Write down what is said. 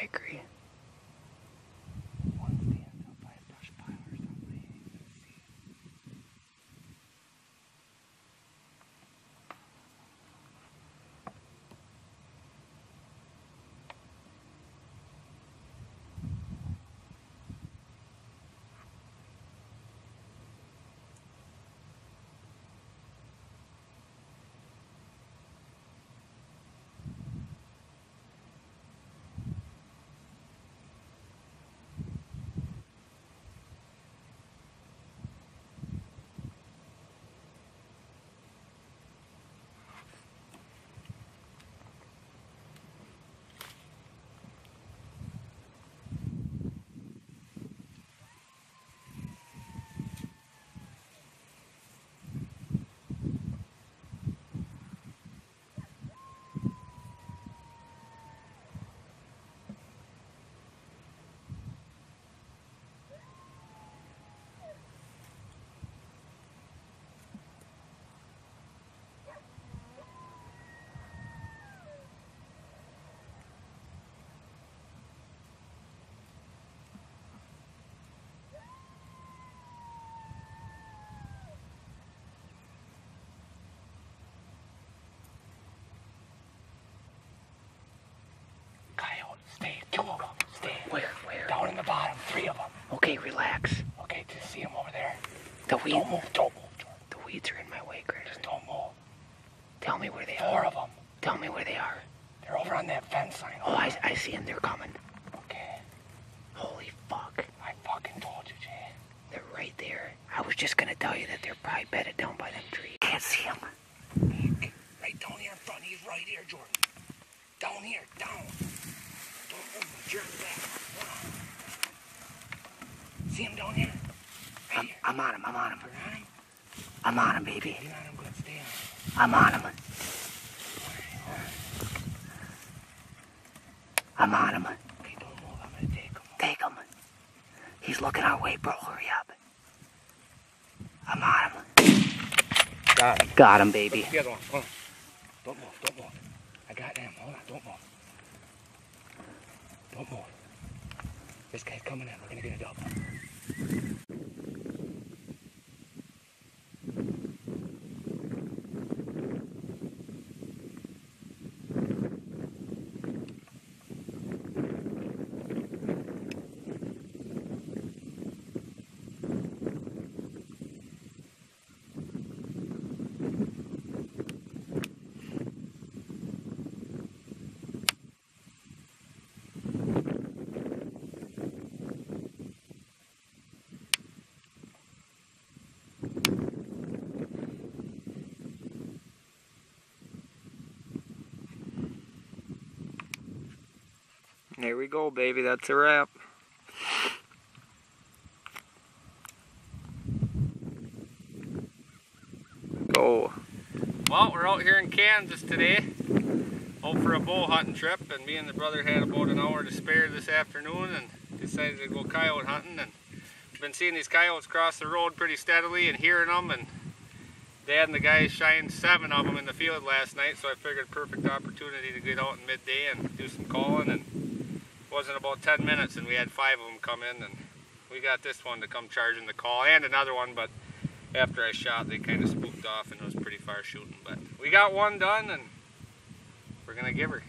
agree. One stands up by a brush pile or something. Let's see. Coyote, stay. 2 of them. Stay. Where? Down in the bottom. 3 of them. Okay, relax. Okay, just see them over there. The weeds. Don't move, Jordan. The weeds are in my way, Chris. Just don't move. Tell me where they 4 are. of them. Tell me where they are. They're over on that fence line. Oh, I see them. They're coming. Okay. Holy fuck. I fucking told you, Jay. They're right there. I was just gonna tell you that they're probably bedded down by them trees. Can't see them. Right down here in front. He's right here, Jordan. Down here. Down. Don't move. Jerk back. See him down here? Right here. I'm on him. I'm on him. You're on him? I'm on him, baby. You're on him. Good. Stay on him. I'm on him. I'm on him. Okay, don't move. I'm gonna take him. Take him. He's looking our way, bro. Hurry up. I'm on him. Got him. Got him, baby. Look at the other one. Hold on. Don't move. Don't move. I got him. Hold on. Don't move. Don't move. This guy's coming in. We're gonna get a double. There we go, baby. That's a wrap. Go. Well, we're out here in Kansas today, out for a bow hunting trip, and me and the brother had about an hour to spare this afternoon and decided to go coyote hunting. And we've been seeing these coyotes cross the road pretty steadily and hearing them, and Dad and the guys shined 7 of them in the field last night, so I figured perfect opportunity to get out in midday and do some calling. And it wasn't about 10 minutes and we had 5 of them come in, and we got this one to come charging the call and another one, but after I shot they kind of spooked off and it was pretty far shooting. But we got one done and we're gonna give her.